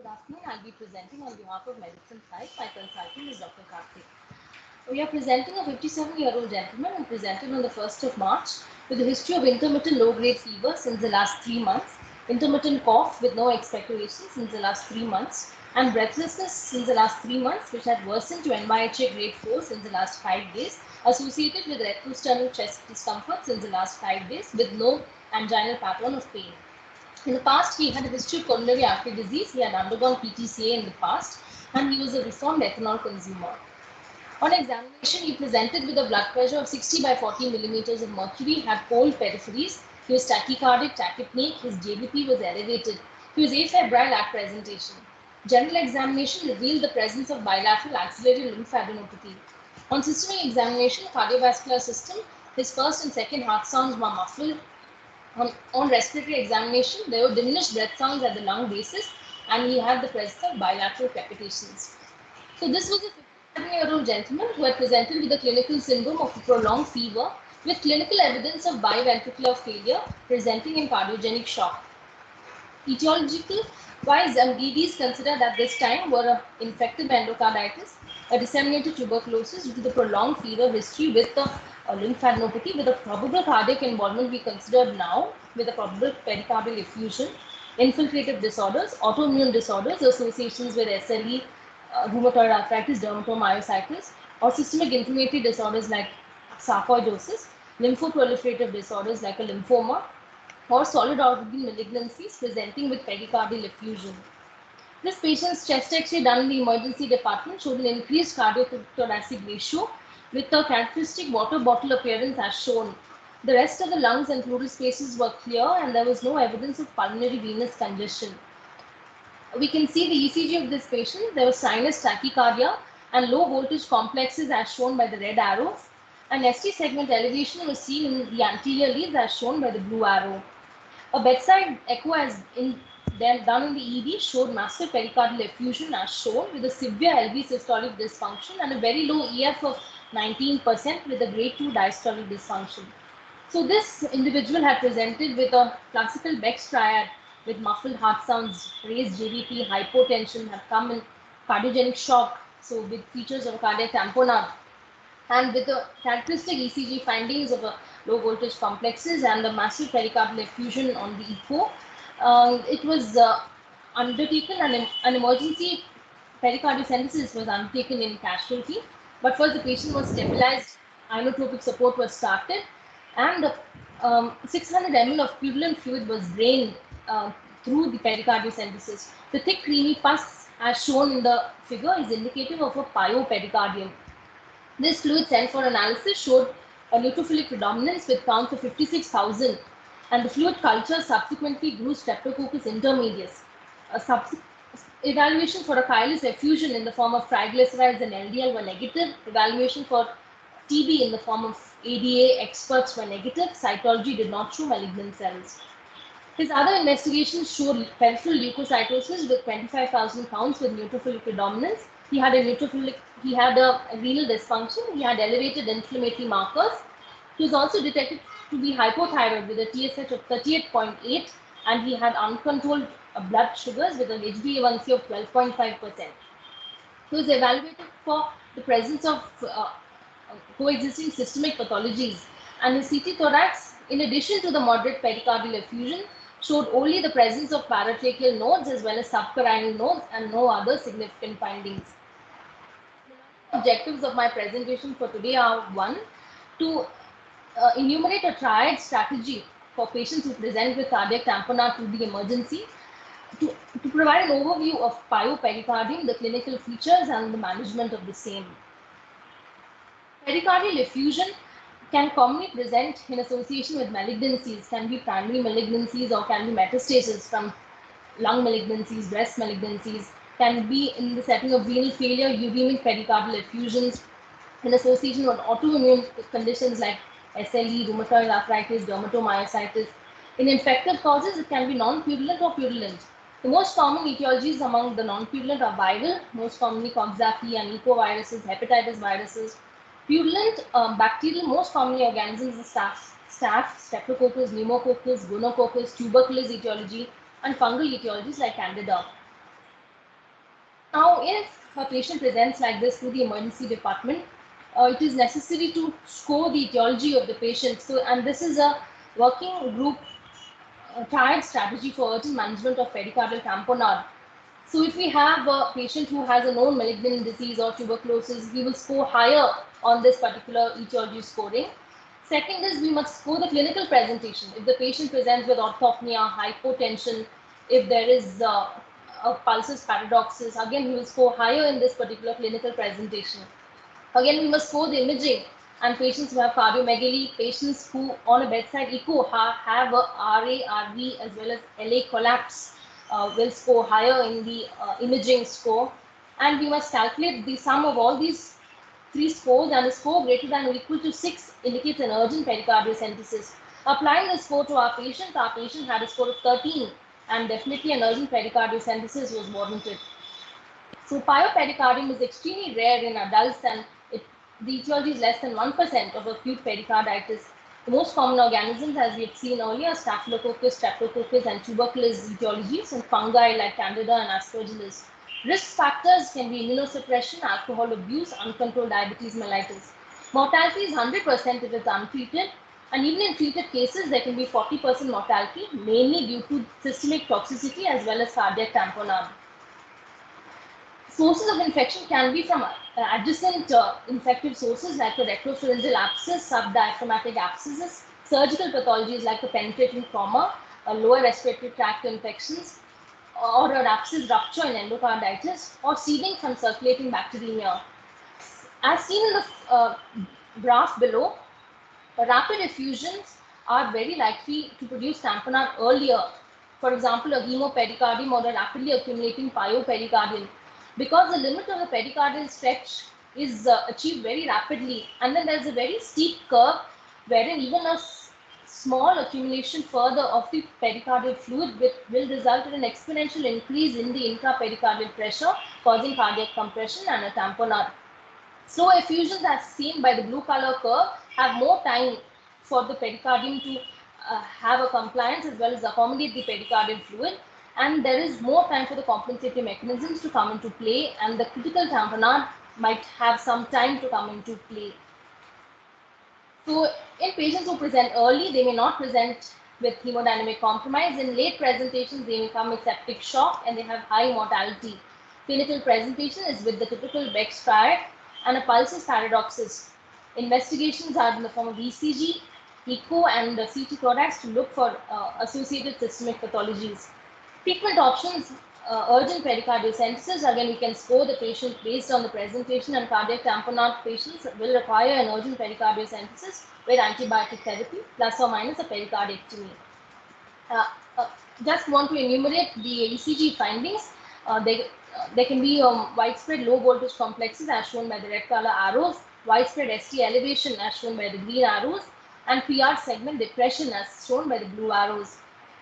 Good afternoon. I'll be presenting on behalf of Medicine Site. My consultant is Dr. Hearty. We are presenting a 57-year-old gentleman who presented on the 1st of March with a history of intermittent low-grade fever since the last 3 months, intermittent cough with no expectoration since the last 3 months, and breathlessness since the last 3 months, which had worsened to NYHA grade 4 since the last 5 days, associated with retrosternal chest discomfort since the last 5 days, with no anginal pattern of pain. In the past, he had a history of coronary artery disease. He had undergone PTCA in the past, and he was a reformed ethanol consumer. On examination, he presented with a blood pressure of 60 by 40 millimeters of mercury, had cold peripheries. He was tachycardic, tachypneic. His JBP was elevated. He was afebrile at presentation. General examination revealed the presence of bilateral axillary lymphadenopathy. On systemic examination, cardiovascular system, his first and second heart sounds were muffled. On respiratory examination, there were diminished breath sounds at the lung basis, and he had the presence of bilateral crepitations. So this was a 57-year-old gentleman who had presented with a clinical syndrome of a prolonged fever with clinical evidence of biventricular failure presenting in cardiogenic shock. Etiological wise, MDDs considered at this time were infective endocarditis, a disseminated tuberculosis due to the prolonged fever history with the lymphadenopathy, with a probable cardiac involvement we considered now, with a probable pericardial effusion, infiltrative disorders, autoimmune disorders, associations with SLE, rheumatoid arthritis, dermatomyositis, or systemic inflammatory disorders like sarcoidosis, lymphoproliferative disorders like a lymphoma, or solid organ malignancies presenting with pericardial effusion. This patient's chest X-ray done in the emergency department showed an increased cardiothoracic ratio with a characteristic water bottle appearance as shown. The rest of the lungs and pleural spaces were clear and there was no evidence of pulmonary venous congestion. We can see the ECG of this patient. There was sinus tachycardia and low voltage complexes as shown by the red arrow. An ST segment elevation was seen in the anterior leads as shown by the blue arrow. A bedside echo as done in the ED showed massive pericardial effusion as shown with a severe LV systolic dysfunction and a very low EF of 19% with a grade 2 diastolic dysfunction. So this individual had presented with a classical Beck's triad with muffled heart sounds, raised JVP, hypotension, have come in cardiogenic shock, so with features of cardiac tamponade, and with the characteristic ECG findings of a low voltage complexes and the massive pericardial effusion on the echo. It was undertaken and an emergency pericardiocentesis was undertaken in casualty, but first the patient was stabilized, inotropic support was started, and 600 ml of purulent fluid was drained through the pericardiocentesis. The thick creamy pus as shown in the figure is indicative of a pyopericardium. This fluid sent for analysis showed a neutrophilic predominance with counts of 56,000, and the fluid culture subsequently grew Streptococcus intermedius. Evaluation for a chylous effusion in the form of triglycerides and LDL were negative. Evaluation for TB in the form of ADA experts were negative. Cytology did not show malignant cells. His other investigations showed peripheral leukocytosis with 25,000 counts with neutrophilic predominance. He had a renal dysfunction. He had elevated inflammatory markers. He was also detected to be hypothyroid with a TSH of 38.8, and he had uncontrolled blood sugars with an HbA1c of 12.5%. He was evaluated for the presence of coexisting systemic pathologies, and his CT thorax, in addition to the moderate pericardial effusion, showed only the presence of paratracheal nodes as well as subcarinal nodes and no other significant findings. The objectives of my presentation for today are: one, to enumerate a triad strategy for patients who present with cardiac tamponade to the emergency, to provide an overview of pyopericardium, the clinical features and the management of the same. Pericardial effusion can commonly present in association with malignancies, can be primary malignancies or can be metastasis from lung malignancies, breast malignancies, can be in the setting of renal failure, uremic pericardial effusions, in association with autoimmune conditions like SLE, rheumatoid arthritis, dermatomyositis. In infective causes, it can be non-purulent or purulent. The most common etiologies among the non-purulent are viral, most commonly Coxsackie and ecoviruses, hepatitis viruses. Purulent bacterial, most commonly organisms are staph, streptococcus, pneumococcus, gonococcus, tuberculous etiology, and fungal etiologies like candida. Now, if a patient presents like this to the emergency department, it is necessary to score the etiology of the patient. So, and this is a working group tried strategy for urgent management of pericardial tamponade. So, if we have a patient who has a known malignant disease or tuberculosis, we will score higher on this particular etiology scoring. Second is we must score the clinical presentation. If the patient presents with orthopnea, hypotension, if there is a pulsus paradoxus, again we will score higher in this particular clinical presentation. Again, we must score the imaging, and patients who have cardiomegaly, patients who on a bedside echo have a RA, RV as well as LA collapse will score higher in the imaging score. And we must calculate the sum of all these three scores, and a score greater than or equal to 6 indicates an urgent pericardiocentesis. Applying the score to our patient had a score of 13, and definitely an urgent pericardiocentesis was warranted. So pyopericardium is extremely rare in adults, and the etiology is less than 1% of acute pericarditis. The most common organisms, as we have seen earlier, Staphylococcus, Streptococcus, and tuberculous etiologies, and fungi like Candida and Aspergillus. Risk factors can be immunosuppression, alcohol abuse, uncontrolled diabetes mellitus. Mortality is 100% if it's untreated, and even in treated cases, there can be 40% mortality, mainly due to systemic toxicity as well as cardiac tamponade. Sources of infection can be from adjacent infective sources like the retropharyngeal abscess, subdiaphragmatic abscesses, surgical pathologies like the penetrating trauma, lower respiratory tract infections, or an abscess rupture in endocarditis, or seeding from circulating bacteremia. As seen in the graph below, rapid effusions are very likely to produce tamponade earlier. For example, a hemopericardium or a rapidly accumulating pyopericardium, because the limit of the pericardial stretch is achieved very rapidly, and then there's a very steep curve wherein even a small accumulation further of the pericardial fluid will result in an exponential increase in the intrapericardial pressure, causing cardiac compression and a tamponade. Slow effusions, as seen by the blue color curve, have more time for the pericardium to have a compliance as well as accommodate the pericardial fluid, and there is more time for the compensatory mechanisms to come into play, and the critical tamponade might have some time to come into play. So, in patients who present early, they may not present with hemodynamic compromise. In late presentations, they may come with septic shock and they have high mortality. Clinical presentation is with the typical Beck's triad and a pulsus paradoxus. Investigations are in the form of ECG, echo, and CT chlorides to look for associated systemic pathologies. Treatment options, urgent pericardiocentesis. Again, we can score the patient based on the presentation, and cardiac tamponade patients will require an urgent pericardiocentesis with antibiotic therapy plus or minus a pericardiectomy. Just want to enumerate the ECG findings. There can be widespread low voltage complexes as shown by the red color arrows, widespread ST elevation as shown by the green arrows, and PR segment depression as shown by the blue arrows.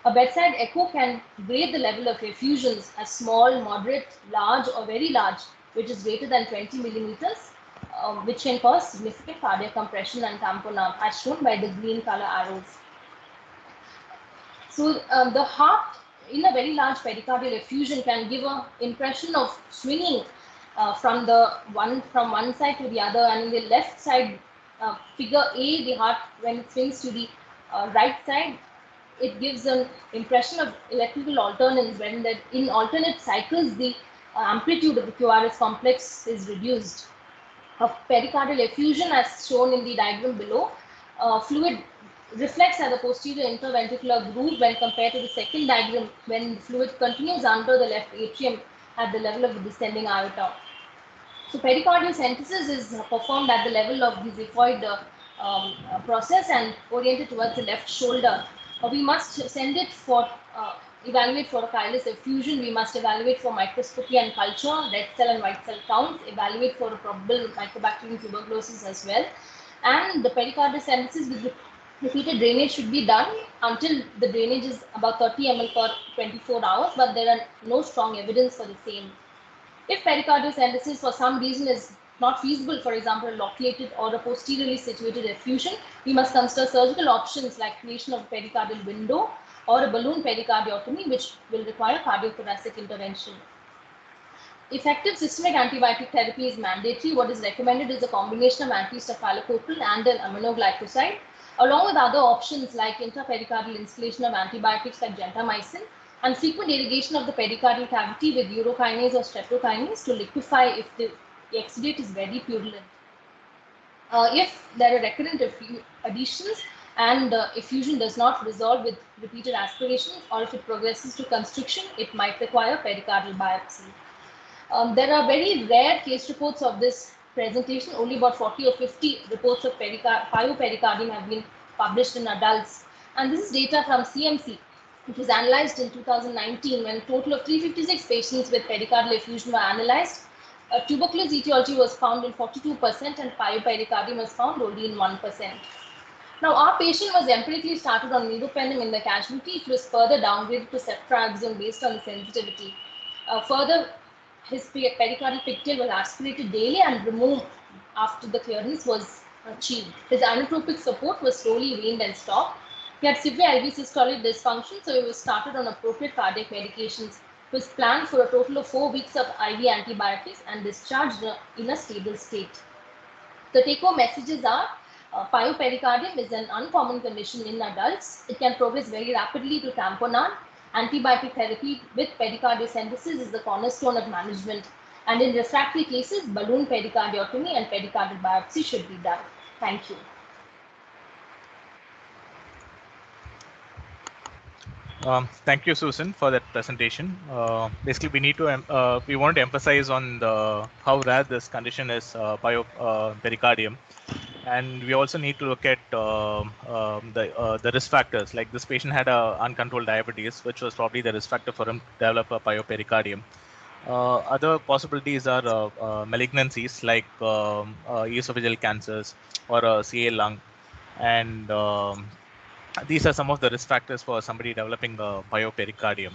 A bedside echo can grade the level of effusions as small, moderate, large, or very large, which is greater than 20 millimeters, which can cause significant cardiac compression and tamponade, as shown by the green color arrows. So the heart in a very large pericardial effusion can give an impression of swinging from one side to the other, and in the left side figure A, the heart when it swings to the right side, it gives an impression of electrical alternance when that in alternate cycles the amplitude of the QRS complex is reduced. Of pericardial effusion as shown in the diagram below, fluid reflects at the posterior interventricular groove when compared to the second diagram when the fluid continues under the left atrium at the level of the descending aorta. So pericardiocentesis is performed at the level of the xiphoid process and oriented towards the left shoulder. We must send it for evaluate for chylous effusion. We must evaluate for microscopy and culture, red cell and white cell counts, evaluate for a probable mycobacterium tuberculosis as well. And the pericardiocentesis with repeated drainage should be done until the drainage is about 30 ml per 24 hours, but there are no strong evidence for the same. If pericardiocentesis for some reason is not feasible, for example, a loculated or a posteriorly situated effusion, we must consider surgical options like creation of a pericardial window or a balloon pericardiotomy, which will require cardiothoracic intervention. Effective systemic antibiotic therapy is mandatory. What is recommended is a combination of anti-staphylococcal and an aminoglycoside, along with other options like intrapericardial instillation of antibiotics like gentamicin and frequent irrigation of the pericardial cavity with urokinase or streptokinase to liquefy if the exudate is very purulent. If there are recurrent adhesions and effusion does not resolve with repeated aspirations, or if it progresses to constriction, it might require pericardial biopsy. There are very rare case reports of this presentation. Only about 40 or 50 reports of pyopericardium have been published in adults. And this is data from CMC. It was analyzed in 2019 when a total of 356 patients with pericardial effusion were analyzed. Tuberculous etiology was found in 42% and pyopericardium was found only in 1%. Now, our patient was empirically started on meropenem in the casualty. It was further downgraded to ceftriaxone based on the sensitivity. Further, his pericardial pigtail was aspirated daily and removed after the clearance was achieved. His inotropic support was slowly weaned and stopped. He had severe LV systolic dysfunction, so he was started on appropriate cardiac medications. He was planned for a total of 4 weeks of IV antibiotics and discharged in a stable state. The take-home messages are pyopericardium is an uncommon condition in adults. It can progress very rapidly to tamponade. Antibiotic therapy with pericardiocentesis is the cornerstone of management. And in refractory cases, balloon pericardiotomy and pericardial biopsy should be done. Thank you. Thank you, Susan, for that presentation. Basically, we wanted to emphasize on how rare this condition is, pericardium, and we also need to look at the risk factors. Like this patient had uncontrolled diabetes, which was probably the risk factor for him to develop a pyopericardium. Other possibilities are malignancies like esophageal cancers or CA lung, and these are some of the risk factors for somebody developing pyopericardium.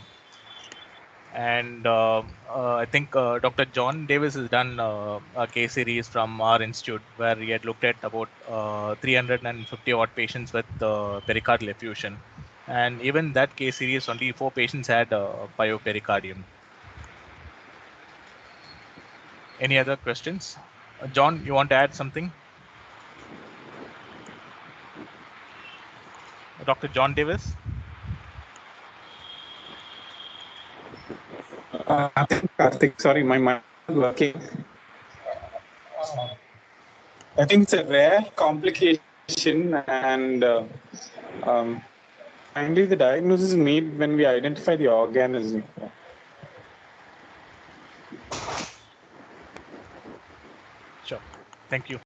And I think Dr. John Davis has done a case series from our institute where he had looked at about 350 odd patients with pericardial effusion. And even that case series, only 4 patients had pyopericardium. Any other questions? John, you want to add something? Dr. John Davis? Karthik, sorry, my mic is working. I think it's a rare complication, and finally the diagnosis is made when we identify the organism. Sure. Thank you.